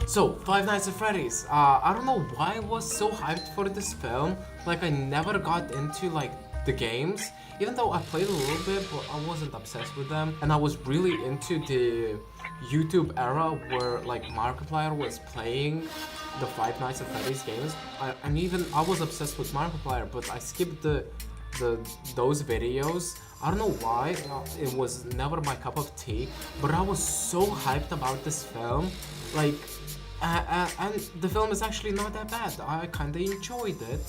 So, Five Nights at Freddy's. I don't know why I was so hyped for this film. Like, I never got into, like, the games. Even though I played a little bit, but I wasn't obsessed with them. And I was really into the YouTube era where, like, Markiplier was playing the Five Nights at Freddy's games. And even I was obsessed with Markiplier, but I skipped those videos. I don't know why, it was never my cup of tea, but I was so hyped about this film. Like, and the film is actually not that bad. I kinda enjoyed it.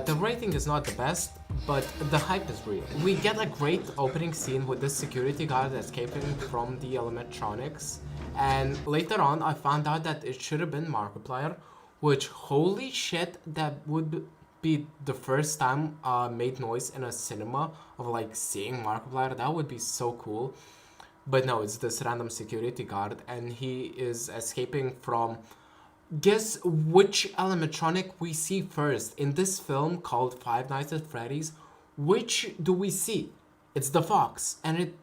The rating is not the best, but the hype is real. We get a great opening scene with this security guard escaping from the animatronics, and later on I found out that it should have been Markiplier, which, holy shit, that would be the first time made noise in a cinema of like seeing Markiplier. That would be so cool. But no, it's this random security guard, and he is escaping from. Guess which animatronic we see first in this film called Five Nights at Freddy's? Which do we see? It's the fox, and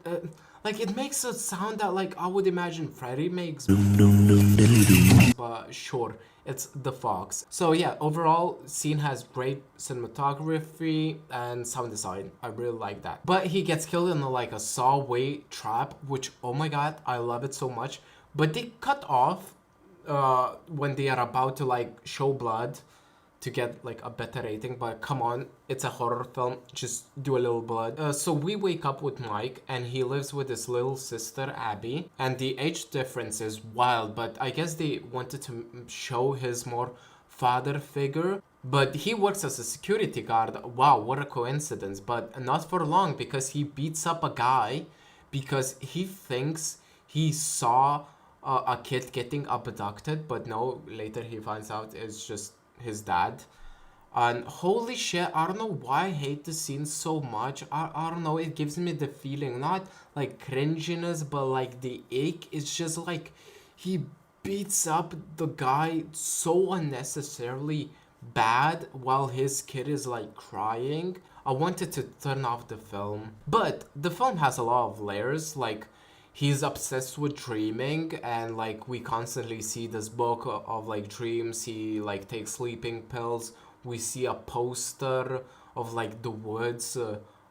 it makes a sound that like I would imagine Freddy makes. But sure, it's the fox. So yeah, overall, scene has great cinematography and sound design. I really like that. But he gets killed in like a saw-way trap, which, oh my god, I love it so much. But they cut off when they are about to like show blood to get like a better rating, but come on, it's a horror film, just do a little blood. So we wake up with Mike, and he lives with his little sister Abby, and the age difference is wild, but I guess they wanted to show his more father figure. But he works as a security guard. Wow, what a coincidence. But not for long, because he beats up a guy because he thinks he saw a kid getting abducted, but no, later he finds out it's just his dad. And holy shit, I don't know why I hate the scene so much. I don't know, it gives me the feeling, not like cringiness, but like the ache. It's just like he beats up the guy so unnecessarily bad while his kid is like crying. I wanted to turn off the film, but the film has a lot of layers. Like, he's obsessed with dreaming, and like we constantly see this book of like dreams. He like takes sleeping pills. We see a poster of like the woods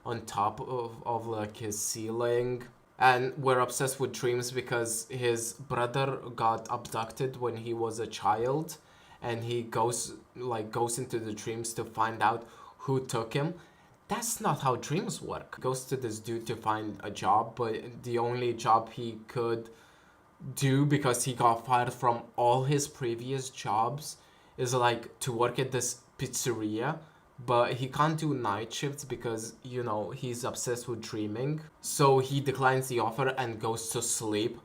on top of like his ceiling. And we're obsessed with dreams because his brother got abducted when he was a child, and he goes into the dreams to find out who took him. That's not how dreams work. Goes to this dude to find a job, but the only job he could do, because he got fired from all his previous jobs, is like to work at this pizzeria. But he can't do night shifts because, you know, he's obsessed with dreaming. So he declines the offer and goes to sleep.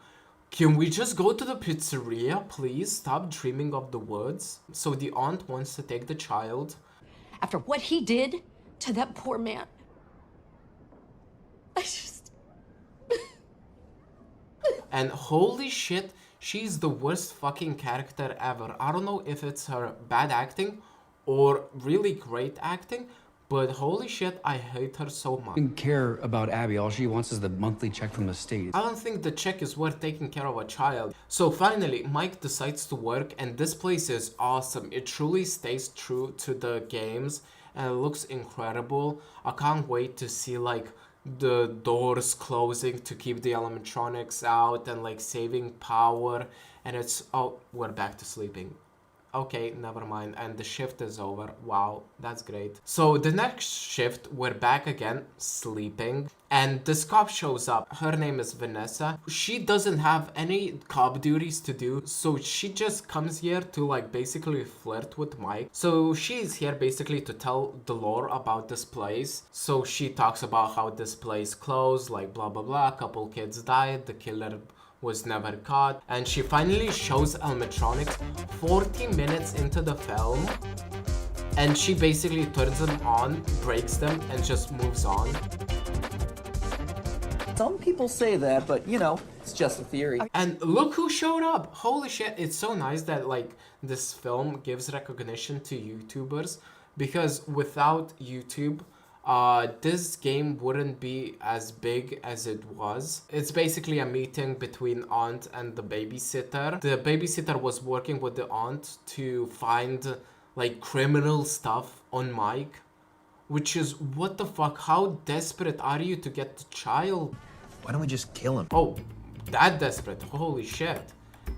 Can we just go to the pizzeria, please? Stop dreaming of the woods. So the aunt wants to take the child. After what he did to that poor man, I just... And holy shit, she's the worst fucking character ever. I don't know if it's her bad acting or really great acting, but holy shit, I hate her so much. Didn't care about Abby. All she wants is the monthly check from the state. I don't think the check is worth taking care of a child. So finally, Mike decides to work, and this place is awesome. It truly stays true to the games, and it looks incredible. I can't wait to see like the doors closing to keep the animatronics out and like saving power. And it's, oh, we're back to sleeping. Okay, never mind. And the shift is over. Wow, that's great. So the next shift, we're back again, sleeping. And this cop shows up. Her name is Vanessa. She doesn't have any cop duties to do, so she just comes here to like basically flirt with Mike. So she's here basically to tell the lore about this place. So she talks about how this place closed, like blah blah blah. A couple kids died. The killer was never caught, and she finally shows animatronics 40 minutes into the film, and she basically turns them on, breaks them, and just moves on. Some people say that, but you know, it's just a theory. And look who showed up! Holy shit, it's so nice that like this film gives recognition to YouTubers, because without YouTube, this game wouldn't be as big as it was. It's basically a meeting between aunt and the babysitter. The babysitter was working with the aunt to find like criminal stuff on Mike, which is what the fuck? How desperate are you to get the child? Why don't we just kill him? Oh, that desperate, holy shit.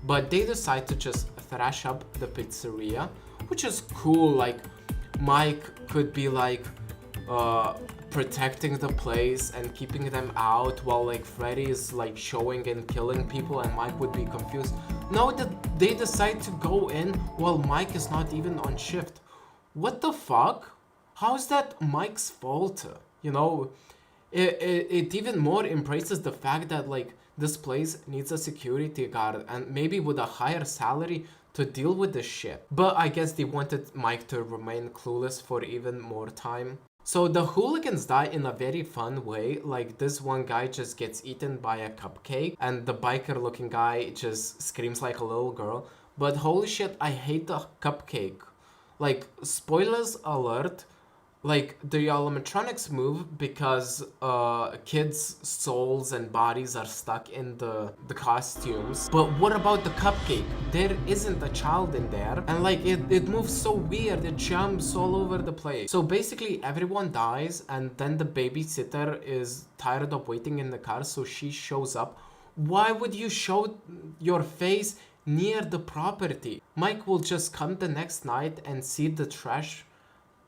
But they decide to just thrash up the pizzeria, which is cool. Like, Mike could be like protecting the place and keeping them out while like Freddy is like showing and killing people, and Mike would be confused. No, that they decide to go in while Mike is not even on shift. What the fuck? How is that Mike's fault? You know, it even more embraces the fact that like this place needs a security guard and maybe with a higher salary to deal with this shit. But I guess they wanted Mike to remain clueless for even more time. So the hooligans die in a very fun way. Like this one guy just gets eaten by a cupcake and the biker looking guy just screams like a little girl. But holy shit, I hate the cupcake. Like, spoilers alert, like the animatronics move because kids' souls and bodies are stuck in the costumes. But what about the cupcake? There isn't a child in there, and like it moves so weird, it jumps all over the place. So basically everyone dies, and then the babysitter is tired of waiting in the car, so she shows up. Why would you show your face near the property? Mike will just come the next night and see the trash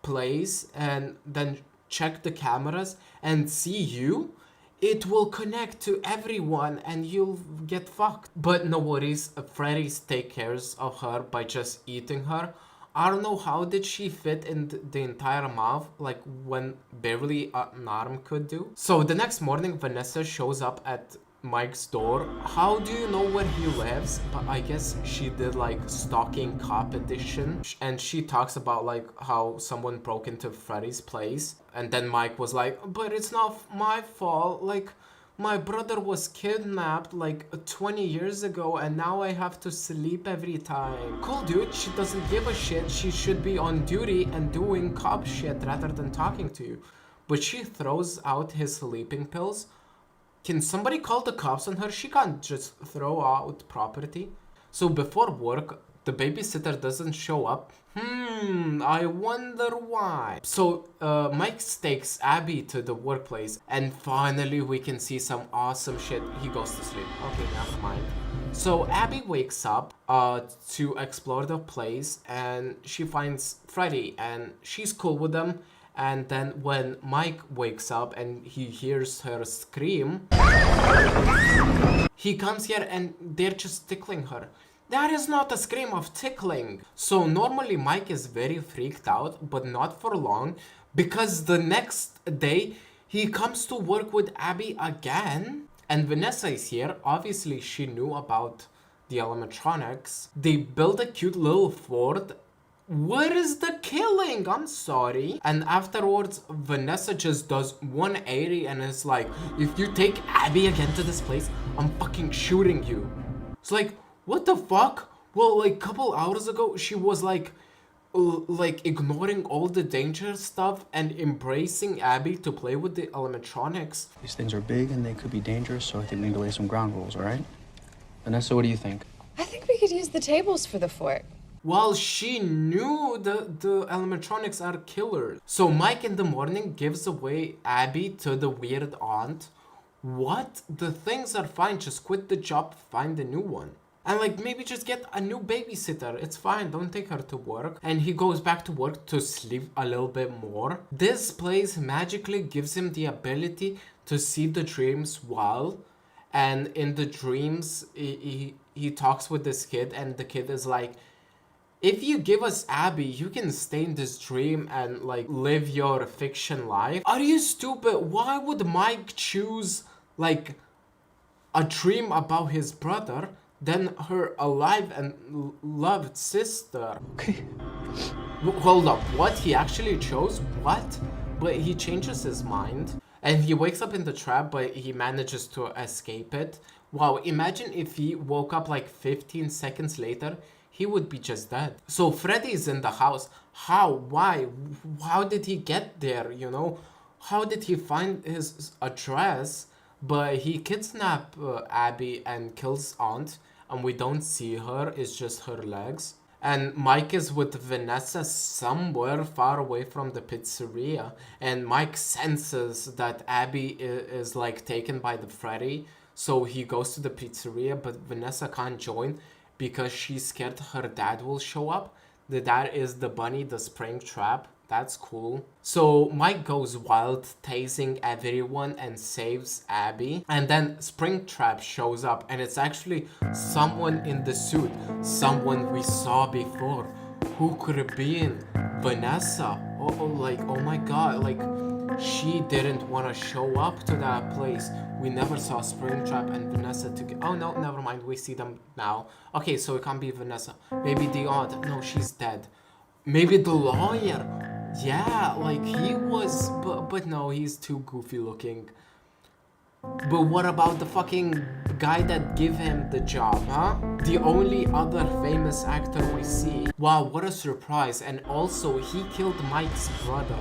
place and then check the cameras and see you. It will connect to everyone and you'll get fucked. But no worries, Freddy takes care of her by just eating her. I don't know how did she fit in the entire mouth, like when barely an arm could do. So the next morning Vanessa shows up at Mike's door. How do you know where he lives? But I guess she did like stalking cop edition, and she talks about like how someone broke into Freddy's place, and then Mike was like, but it's not my fault, like my brother was kidnapped like 20 years ago and now I have to sleep every time. Cool dude, she doesn't give a shit. She should be on duty and doing cop shit rather than talking to you. But she throws out his sleeping pills. Can somebody call the cops on her? She can't just throw out property. So before work, the babysitter doesn't show up. I wonder why. So Mike takes Abby to the workplace and finally we can see some awesome shit. He goes to sleep. Okay, never mind. So Abby wakes up to explore the place and she finds Freddy and she's cool with them. And then when Mike wakes up and he hears her scream, he comes here and they're just tickling her. That is not a scream of tickling. So normally Mike is very freaked out, but not for long, because the next day he comes to work with Abby again. And Vanessa is here. Obviously she knew about the animatronics. They build a cute little fort. Where is the killing? I'm sorry. And afterwards, Vanessa just does 180 and is like, if you take Abby again to this place, I'm fucking shooting you. It's like, what the fuck? Well, like, couple hours ago, she was like ignoring all the danger stuff and embracing Abby to play with the animatronics. These things are big and they could be dangerous, so I think we need to lay some ground rules, all right? Vanessa, what do you think? I think we could use the tables for the fort. Well, she knew the animatronics are killers. So Mike in the morning gives away Abby to the weird aunt. What? The things are fine. Just quit the job, find a new one. And like maybe just get a new babysitter. It's fine. Don't take her to work. And he goes back to work to sleep a little bit more. This place magically gives him the ability to see the dreams well. And in the dreams, he talks with this kid and the kid is like, if you give us Abby, you can stay in this dream and like live your fiction life. Are you stupid? Why would Mike choose like a dream about his brother than her alive and loved sister? Okay. Hold up, what? He actually chose? What? But he changes his mind. And he wakes up in the trap, but he manages to escape it. Wow, imagine if he woke up like 15 seconds later. He would be just dead. So Freddy is in the house. How? Why? How did he get there? You know? how did he find his address? But he kidnapped Abby and kills Aunt, and we don't see her, it's just her legs. And Mike is with Vanessa somewhere far away from the pizzeria, and Mike senses that Abby is like taken by the Freddy, so he goes to the pizzeria, but Vanessa can't join because she's scared her dad will show up. The dad is the bunny, the spring trap. That's cool. So Mike goes wild, tasing everyone and saves Abby. And then Springtrap shows up, and it's actually someone in the suit. Someone we saw before. Who could it be? Vanessa. Oh my god, like she didn't want to show up to that place. We never saw Springtrap and Vanessa together. Oh no, never mind, we see them now. Okay, so it can't be Vanessa. Maybe the aunt. No, she's dead. Maybe the lawyer. Yeah, like he was, but no, he's too goofy looking. But what about the fucking guy that gave him the job, huh? The only other famous actor we see. Wow, what a surprise. And also, he killed Mike's brother.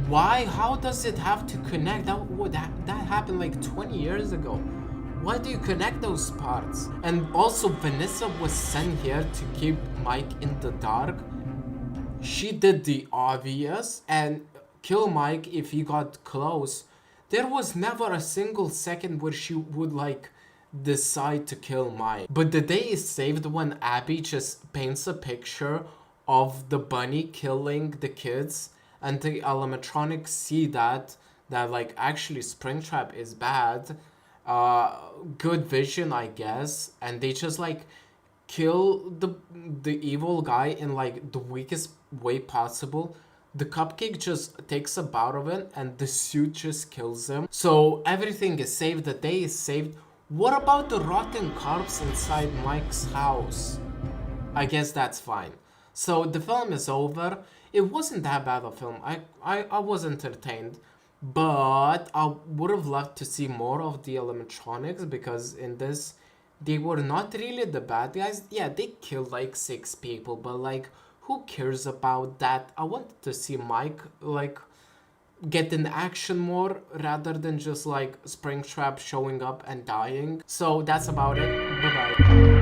Why? How does it have to connect? That happened like 20 years ago. Why do you connect those parts? And also, Vanessa was sent here to keep Mike in the dark. She did the obvious and kill Mike if he got close. There was never a single second where she would like decide to kill Mike. But the day is saved when Abby just paints a picture of the bunny killing the kids, and the animatronics see that like actually Springtrap is bad. Good vision, I guess, and they just like kill the evil guy in like the weakest way possible. The cupcake just takes a bout of it and the suit just kills him. So everything is saved, the day is saved. What about the rotten corpse inside Mike's house? I guess that's fine. So the film is over. It wasn't that bad a film. I was entertained, but I would have loved to see more of the animatronics, because in this they were not really the bad guys. Yeah, they killed like 6 people, but like who cares about that? I wanted to see Mike like get in action more rather than just like Springtrap showing up and dying. So that's about it. Bye bye.